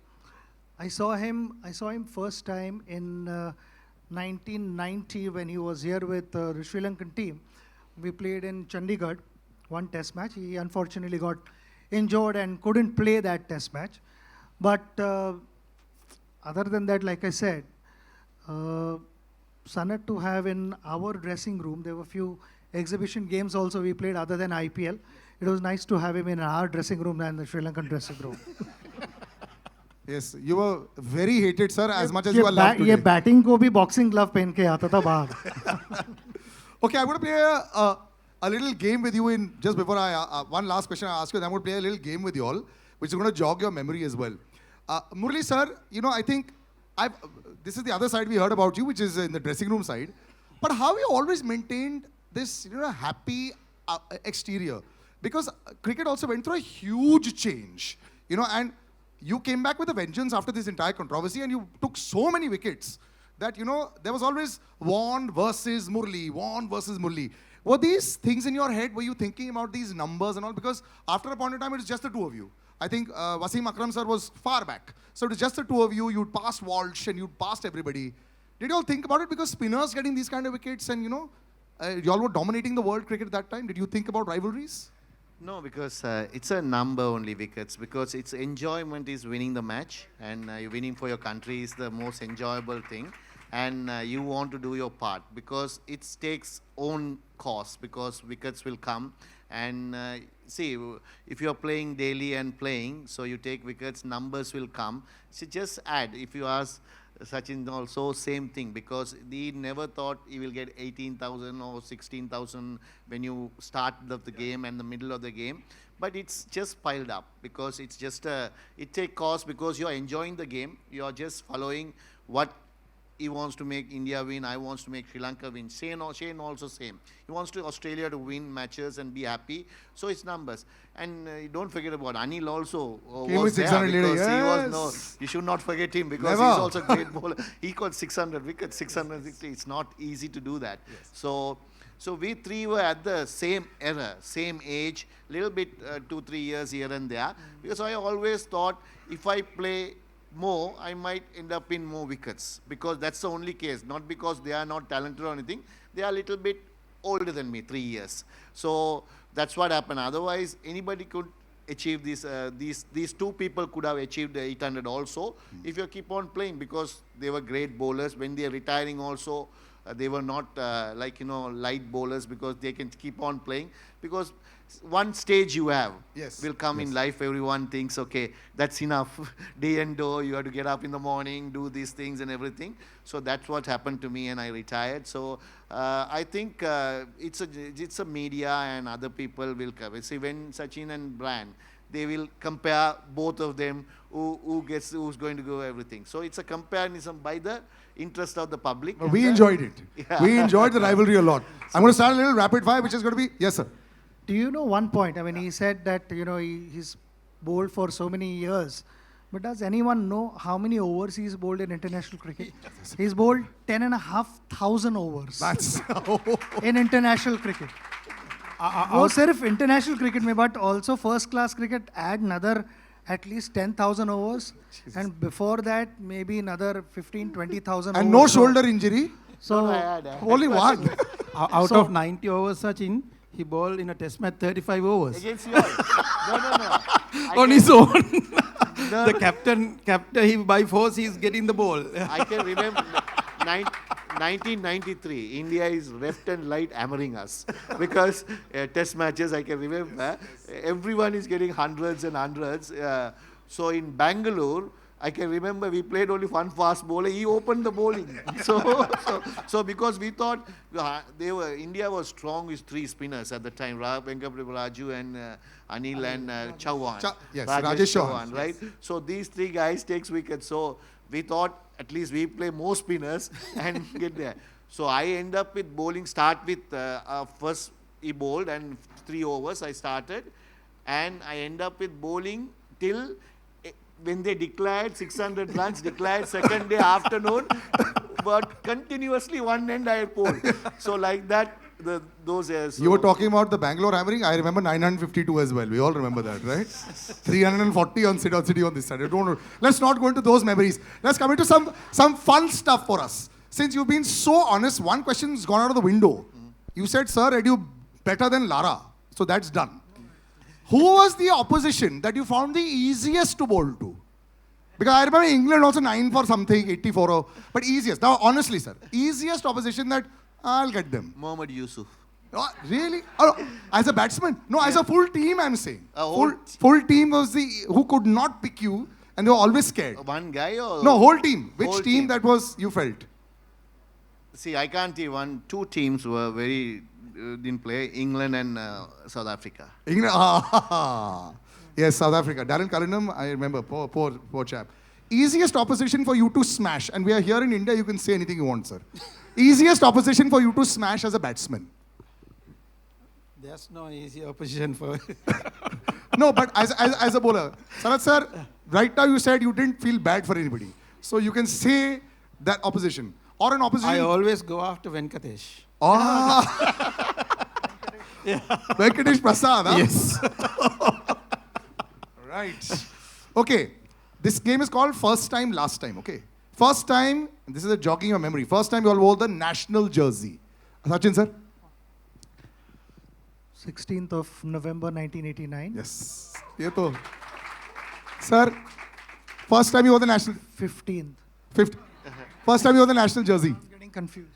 I saw him first time in 1990 when he was here with the Sri Lankan team. We played in Chandigarh, one test match. He unfortunately got injured and couldn't play that test match. But other than that, like I said, Sanath to have in our dressing room, there were a few exhibition games also we played other than IPL. It was nice to have him in our dressing room than the Sri Lankan dressing room. Yes, you were very hated, sir, as much as you are loved today. ये batting को भी boxing glove पहन के आता था बाहर. Okay, I'm going to play a little game with you in, just before one last question I ask you, then I'm going to play a little game with you all, which is going to jog your memory as well. Murali sir, I think this is the other side we heard about you, which is in the dressing room side. But how you always maintained this, happy exterior? Because cricket also went through a huge change, and you came back with a vengeance after this entire controversy, and you took so many wickets that, there was always Warne versus Murali. Were these things in your head? Were you thinking about these numbers and all? Because after a point in time, it was just the two of you. I think Wasim Akram sir was far back. So it was just the two of you. You'd passed Walsh and you'd passed everybody. Did you all think about it? Because spinners getting these kind of wickets and, you all were dominating the world cricket at that time. Did you think about rivalries? No, because it's a number only wickets, because it's enjoyment is winning the match, and winning for your country is the most enjoyable thing, and you want to do your part, because it takes own cost, because wickets will come, and see, if you're playing daily and playing, so you take wickets, numbers will come. So just add, if you ask Sachin also, same thing, because he never thought he will get 18,000 or 16,000 when you start the game and the middle of the game. But it's just piled up, because it's just it takes cost, because you're enjoying the game. You're just following what he wants to make India win. I wants to make Sri Lanka win. Shane also same. He wants to Australia to win matches and be happy. So it's numbers. And don't forget about Anil also was there, because he was you should not forget him, because he's also a great bowler. He got 600 wickets, 660. It's not easy to do that. Yes. So we three were at the same era, same age, little bit 2-3 years here and there. Because I always thought if I play more, I might end up in more wickets, because that's the only case. Not because they are not talented or anything. They are a little bit older than me, 3 years. So that's what happened. Otherwise, anybody could achieve this. These two people could have achieved 800 also if you keep on playing, because they were great bowlers. When they are retiring also, they were not light bowlers, because they can keep on playing. Because one stage you have will come in life. Everyone thinks, okay, that's enough. Day and door, you have to get up in the morning, do these things and everything. So that's what happened to me, and I retired. So I think it's a media and other people will cover. See, when Sachin and Brian, they will compare both of them, who's going to go everything. So it's a comparison by the interest of the public. We enjoyed it. Yeah. We enjoyed the rivalry a lot. I'm going to start a little rapid fire, which is going to be, yes, sir. Do you know one point? I mean, he said that, he's bowled for so many years. But does anyone know how many overs he's bowled in international cricket? He's bowled 10,500 overs. That's in international cricket. वो सिर्फ international cricket में, but also first class cricket add another at least 10,000 overs. Jesus. And before that, maybe another 15,000-20,000 overs. And no shoulder injury? So, only one. Out of 90 overs, Sachin, he bowled in a test match 35 overs. Against you all? No. On his own. The captain, he by force, he's getting the ball. I can remember 1993, India is left and right hammering us. Because test matches, I can remember, everyone is getting hundreds and hundreds. So in Bangalore, I can remember we played only one fast bowler. He opened the bowling. So because we thought India was strong with 3 spinners at the time: Venkat, Raju, and Anil and Chauhan. Rajesh Chauhan, right? Yes. So these 3 guys takes wickets. So we thought at least we play more spinners and get there. So I end up with bowling. Start with first he bowled and 3 overs I started, and I end up with bowling till. When they declared 600 runs, declared second day afternoon, but continuously one end I pulled. So like that, those years. So you were talking about the Bangalore hammering. I remember 952 as well. We all remember that, right? 340 on Sit City on this side. Let's not go into those memories. Let's come into some fun stuff for us. Since you've been so honest, one question's gone out of the window. You said, sir, are you better than Lara? So that's done. Who was the opposition that you found the easiest to bowl to? Because I remember England also 9 for something, 84. But easiest. Now, honestly, sir, easiest opposition that I'll get them. Mohammad Yusuf. Oh, really? Oh, as a batsman? No, as a full team, I'm saying. Full team was who could not pick you, and they were always scared. One guy or? No, whole team. Which team that was you felt? See, I can't even. Two teams were very didn't play. England and South Africa. England, yes, South Africa. Darren Cullingham, I remember, poor chap. Easiest opposition for you to smash, and we are here in India, you can say anything you want, sir. Easiest opposition for you to smash as a batsman. There's no easy opposition for. No, but as a bowler, Sanath sir, right now you said you didn't feel bad for anybody. So you can say that opposition. Or an opposition. I always go after Venkatesh. Venkatesh Prasad, huh? Yes. Right. Okay. This game is called First Time, Last Time, okay? First time, and this is a jogging your memory, first time you all wore the national jersey. Sachin sir? 16th of November 1989. Yes. Ye to. Sir, first time you wore the national... 15th. First time you wore the national jersey. I'm getting confused.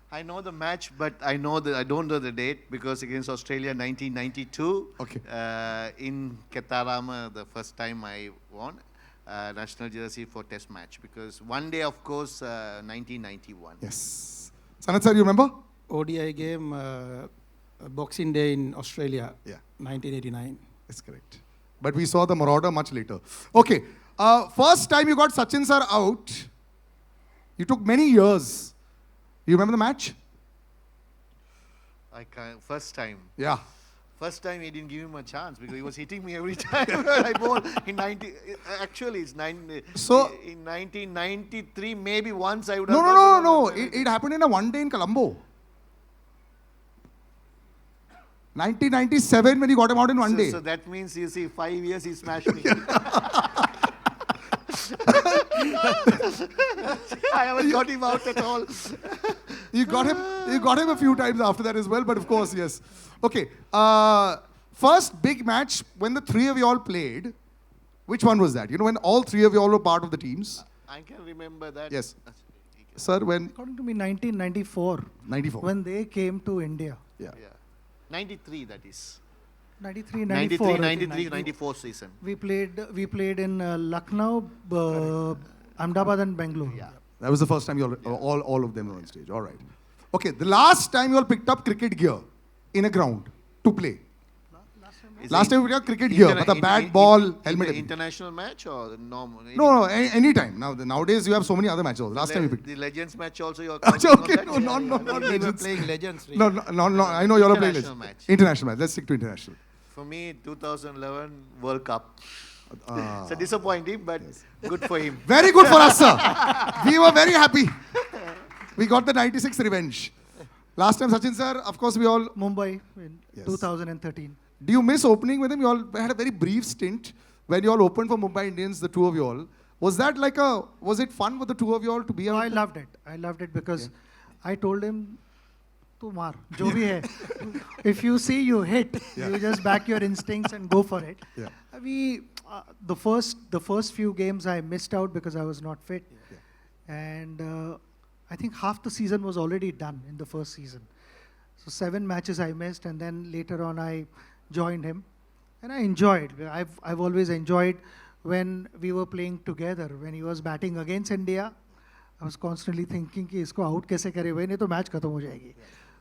I know the match, but I don't know the date because against Australia 1992. Okay. In Ketarama, the first time I won national jersey for Test match because one day, of course, 1991. Yes. Sanath sir, you remember? ODI game, Boxing Day in Australia. Yeah. 1989. That's correct. But we saw the Marauder much later. Okay. First time you got Sachin sir out, you took many years. You remember the match? I can't, first time. Yeah. First time he didn't give him a chance because he was hitting me every time I bowled. In 90, actually it's So in 1993 maybe once I would No, have. no, no, no. It happened in a one day in Colombo. 1997 when you got him out in one day. So that means you see 5 years he smashed me. I haven't got him out at all. You got him a few times after that as well, but of course, yes. Okay. First big match when the three of you all played, which one was that? You know, when all three of you all were part of the teams? I can remember that. Yes. Sir, when? According to me, 1994. 94. When they came to India. Yeah. 93 that is. 93, 94. 94 season. We played in Lucknow, Ahmedabad and Bangalore. Yeah. That was the first time you all of them were on stage. All right. Okay, the last time you all picked up cricket gear in a ground to play. Last time we picked up cricket gear, but the bat, ball, helmet. International match or normal? No, any time. Nowadays you have so many other matches. Last time we picked. The Legends match also you're Okay, no, not We were Legends. playing Legends. No, I know you all are playing International Legends. match. International match. Let's stick to international. For me, 2011 World Cup. It's disappointing, but good for him. Very good for us, sir. We were very happy. We got the 96 revenge. Last time, Sachin sir, of course, we all... Mumbai in 2013. Do you miss opening with him? You all had a very brief stint when you all opened for Mumbai Indians, the two of you all. Was that like was it fun for the two of you all to be out? I loved it. I loved it because I told him, tu maar, jo bhi hai. If you see you hit, you just back your instincts and go for it. Yeah. The first few games I missed out because I was not fit. And I think half the season was already done in the first season. So 7 matches I missed, and then later on I joined him, and I enjoyed. I've always enjoyed when we were playing together. When he was batting against India, I was constantly thinking कि इसको out कैसे करे भाई नहीं तो match खत्म हो जाएगी.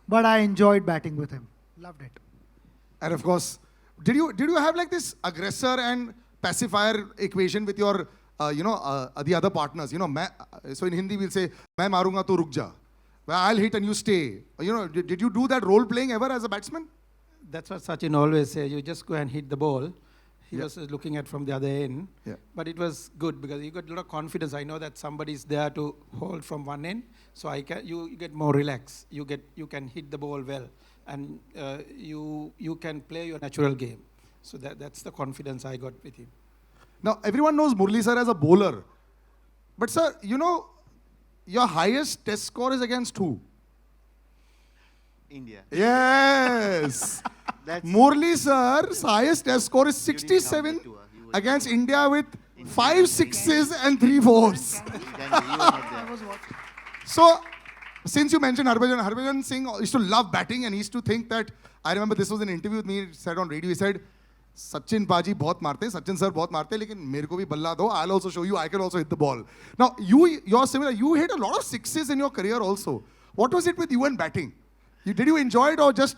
But I enjoyed batting with him. Loved it. And of course, did you have like this aggressor and pacifier equation with your the other partners? You know, so in Hindi we'll say मैं मारूंगा तो रुक जा. Well, I'll hit and you stay. You know, did you do that role playing ever as a batsman? That's what Sachin always says. You just go and hit the ball. He was looking at from the other end. Yeah. But it was good because you got a lot of confidence. I know that somebody's there to hold from one end, so you get more relaxed. You can hit the ball well, and you can play your natural game. So that's the confidence I got with him. Now everyone knows Murali sir as a bowler, but sir, you know, your highest test score is against who? India. Yes. Murali sir's highest test score is 67 against India with 5 sixes and 3 fours. So, since you mentioned Harbhajan Singh used to love batting and he used to think that, I remember this was an interview with me, he said on radio, he said, Sachin Paji बहुत मारते हैं, Sachin sir बहुत मारते हैं, लेकिन मेरे को भी बल्ला दो. I'll also show you. I can also hit the ball. Now you're similar. You hit a lot of sixes in your career also. What was it with you and batting? Did you enjoy it or just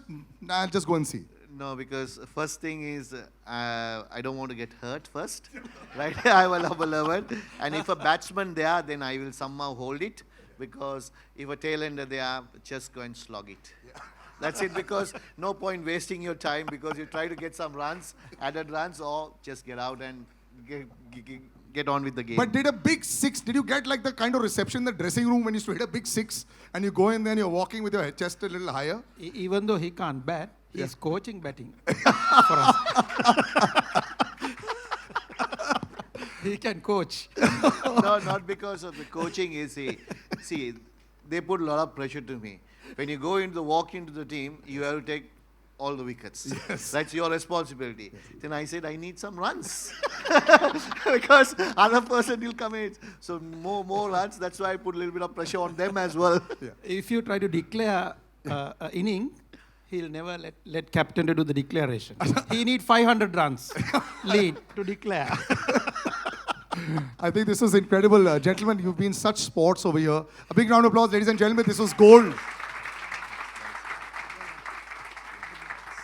I'll just go and see? No, because first thing is I don't want to get hurt first, right? I will have a level, and if a batsman there, then I will somehow hold it, because if a tailender there, just go and slog it. Yeah. That's it, because no point wasting your time, because you try to get some runs, added runs, or just get out and get on with the game. But did a big six, did you get like the kind of reception in the dressing room when you used to hit a big six and you go in there and you're walking with your chest a little higher? Even though he can't bat, he's coaching batting for us. He can coach. No, not because of the coaching. See, they put a lot of pressure to me. When you walk into the team, you have to take all the wickets. Yes. That's your responsibility. Yes. Then I said, I need some runs. Because other person will come in. So more runs. That's why I put a little bit of pressure on them as well. Yeah. If you try to declare an inning, he'll never let captain to do the declaration. He need 500 runs lead to declare. I think this was incredible. Gentlemen, you've been such sports over here. A big round of applause, ladies and gentlemen. This was gold.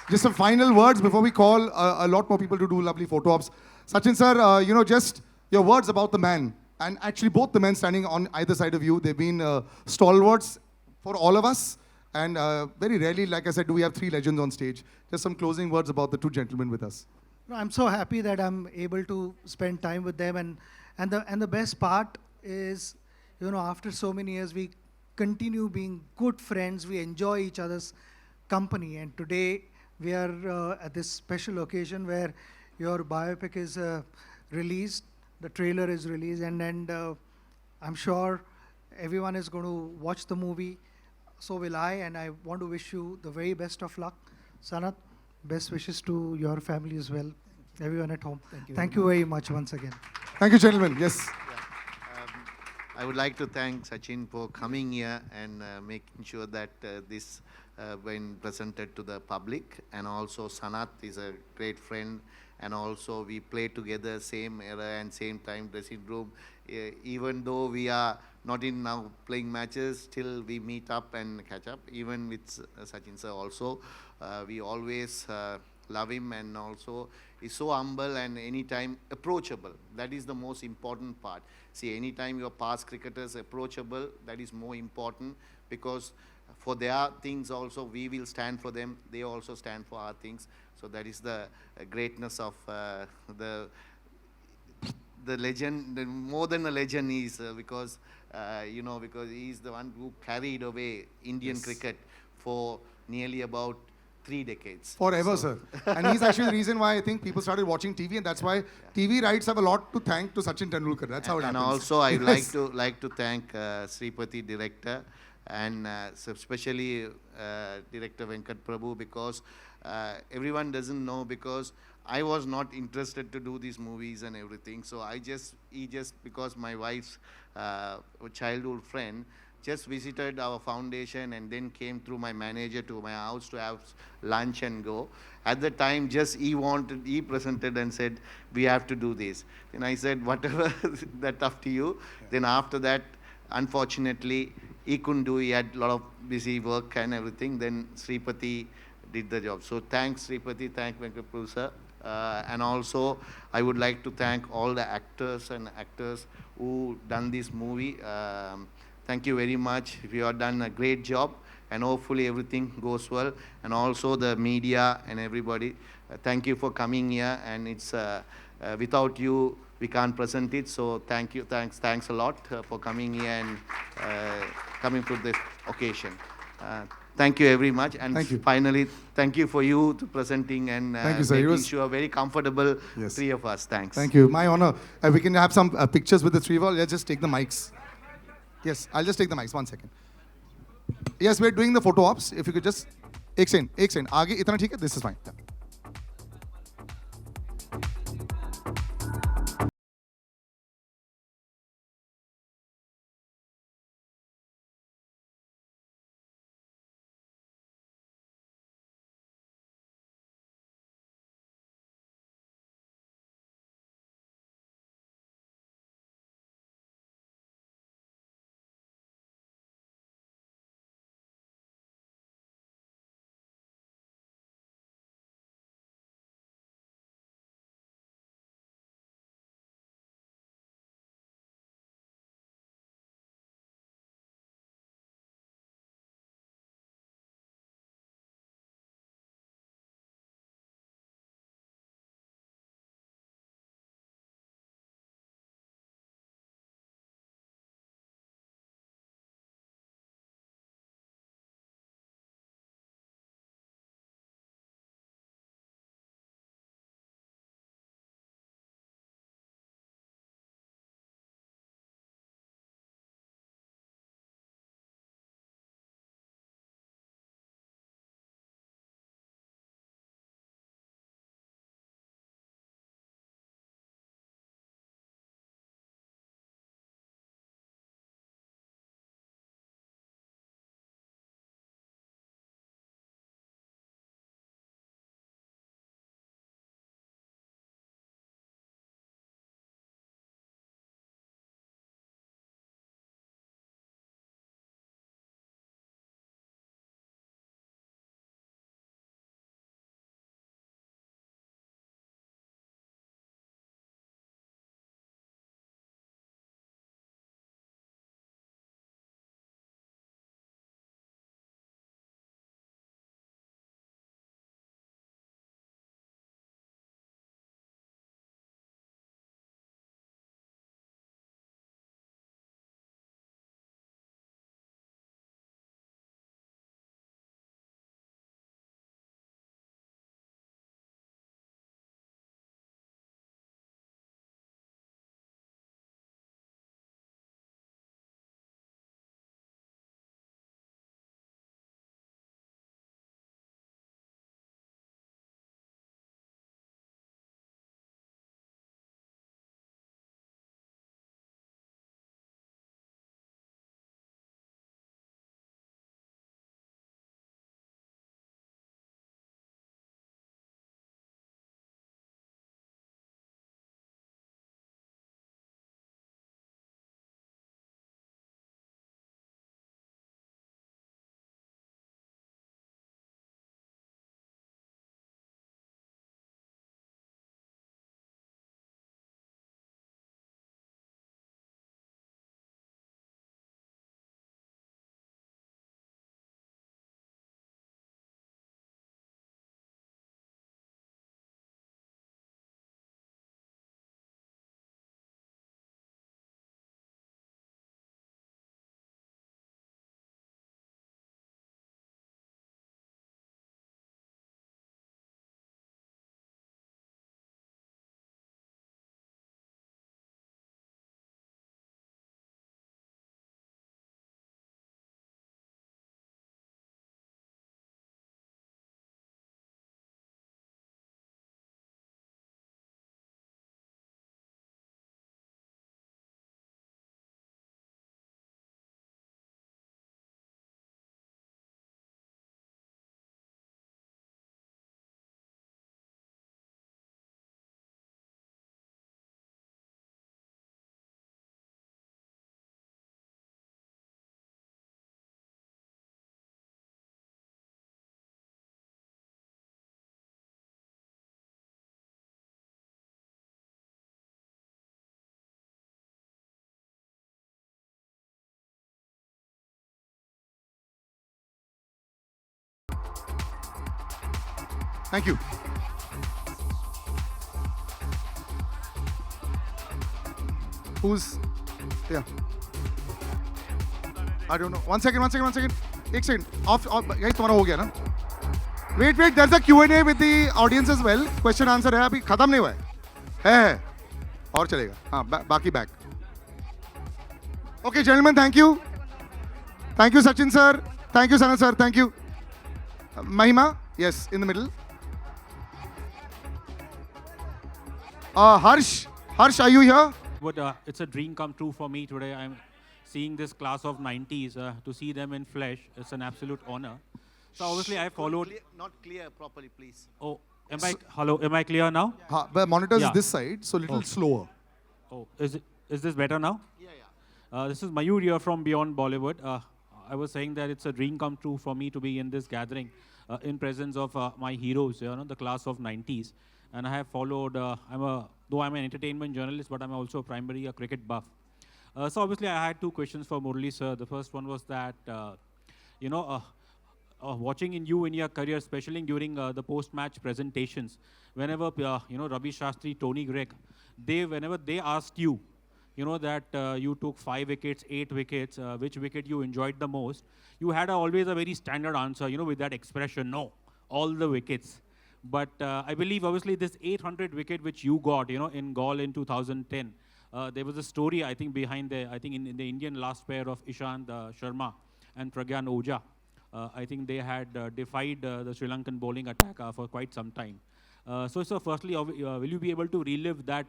Just some final words before we call a lot more people to do lovely photo ops. Sachin sir, just your words about the man. And actually both the men standing on either side of you, they've been stalwarts for all of us. And very rarely, like I said, do we have three legends on stage. Just some closing words about the two gentlemen with us. No, I'm so happy that I'm able to spend time with them. And the best part is, after so many years, we continue being good friends. We enjoy each other's company. And today, we are at this special occasion where your biopic is released, the trailer is released, and I'm sure everyone is going to watch the movie. So will I, and I want to wish you the very best of luck. Sanath, best wishes to your family as well, everyone at home. Thank you very much once again. Thank you, gentlemen. Yes. I would like to thank Sachin for coming here and making sure that this been presented to the public. And also Sanath is a great friend, and also we play together same era and same time dressing room. Even though we are not in now playing matches, still we meet up and catch up. Even with Sachin sir also, we always love him, and also he's so humble and anytime approachable. That is the most important part. See, anytime your past cricketers approachable, that is more important, because for their things also we will stand for them. They also stand for our things. So that is the greatness of the legend. More than a legend he is, because because he is the one who carried away Indian cricket for nearly about 3 decades. Forever, sir. And he's actually the reason why I think people started watching TV, and that's why TV rights have a lot to thank to Sachin Tendulkar. That's how it happens. And also I would like to thank Sripati director, and especially director Venkat Prabhu, because everyone doesn't know, because I was not interested to do these movies and everything. So he just because my wife's childhood friend just visited our foundation and then came through my manager to my house to have lunch and go. At the time, he presented and said, we have to do this. Then I said, whatever, that's up to you. Yeah. Then after that, unfortunately, he couldn't do, he had a lot of busy work and everything. Then Sripati did the job. So thanks Sripati, thank Venkat Prabhu sir. And also, I would like to thank all the actors and actors who done this movie. Thank you very much. You have done a great job, and hopefully everything goes well. And also the media and everybody, thank you for coming here. And it's without you, we can't present it. So thank you, thanks a lot for coming here and coming to this occasion. Thank you very much. And finally, thank you for you to presenting and making sure very comfortable, three of us. Thanks. Thank you. My honor. We can have some pictures with the three of us. Let's just take the mics. Yes, I'll just take the mics. 1 second. Yes, we're doing the photo ops. If you could just... एक second. आगे इतना ठीक है? This is fine. Thank you. Who's, yeah. I don't know. One second. एक second. Off, guys, तुम्हारा हो गया ना? Wait, there's a Q&A with the audience as well. Question answer है, अभी खत्म नहीं हुआ है. और चलेगा. हाँ, बाकी back. Okay, gentlemen, thank you. Thank you, Sachin sir. Thank you, Sanath sir. Thank you. Mahima, yes, in the middle. Harsh, are you here? But it's a dream come true for me today. I'm seeing this class of 90s. To see them in flesh, it's an absolute honor. So obviously I followed. Not clear properly, please. Oh, hello? Am I clear now? The monitor is this side, so a little slower. Oh, is this better now? Yeah. This is Mayur here from Beyond Bollywood. I was saying that it's a dream come true for me to be in this gathering, in presence of my heroes, the class of 90s. And I have followed. Though I'm an entertainment journalist, but I'm also primarily a cricket buff. So obviously, I had two questions for Murali sir. The first one was that, watching in your career, especially during the post-match presentations, whenever Ravi Shastri, Tony Gregg, whenever they asked you, that you took 5 wickets, 8 wickets, which wicket you enjoyed the most, you had always a very standard answer, with that expression, no, all the wickets. But I believe, obviously, this 800 wicket which you got, in Gaul in 2010, there was a story, I think, behind in the Indian last pair of Ishant Sharma and Pragyan Oja. I think they had defied the Sri Lankan bowling attack for quite some time. So, firstly, will you be able to relive that,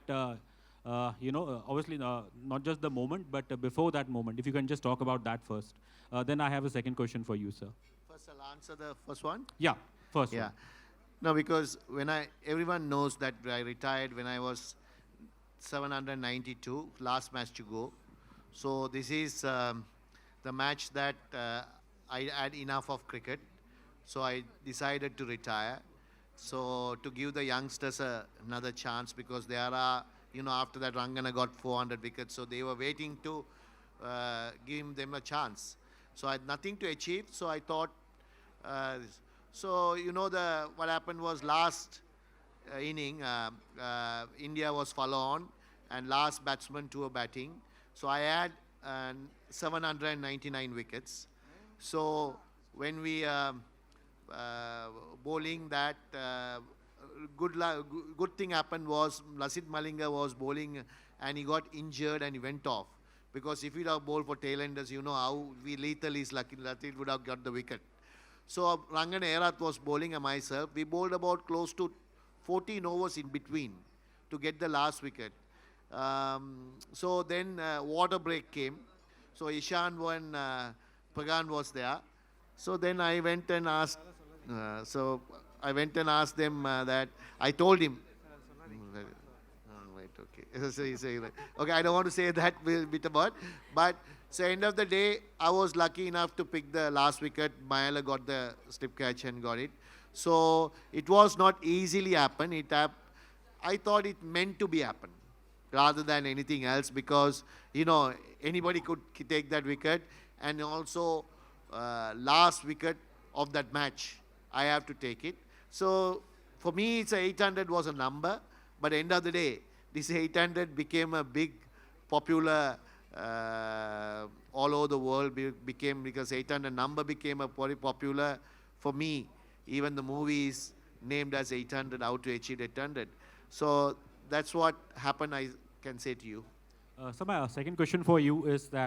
obviously, not just the moment, but before that moment? If you can just talk about that first. Then I have a second question for you, sir. First, I'll answer the first one. Yeah, first one. No, because everyone knows that I retired when I was 792, last match to go. So this is the match that I had enough of cricket. So I decided to retire. So to give the youngsters another chance, because there are, after that Rangana got 400 wickets. So they were waiting to give them a chance. So I had nothing to achieve. So I thought, so, what happened was last inning, India was follow on and last batsman to a batting. So I had 799 wickets. So when we bowling that, good thing happened was Lasith Malinga was bowling and he got injured and he went off. Because if he'd have bowled for tailenders, how lethal is Lasith would have got the wicket. So Rangana Erath was bowling and myself. We bowled about close to 14 overs in between to get the last wicket. So then water break came. So Ishan and Pagan was there. So then I went and asked. Them that I told him. Right, okay. Okay, I don't want to say that bit about, but. So end of the day, I was lucky enough to pick the last wicket. Mayala got the slip catch and got it. So it was not easily happen. I thought it meant to be happen rather than anything else, because, anybody could take that wicket. And also last wicket of that match, I have to take it. So for me, it's 800 was a number. But end of the day, this 800 became a big popular all over the world, because 800 number became a very popular for me. Even the movie is named as 800, how to achieve 800. So that's what happened, I can say to you. So my second question for you is that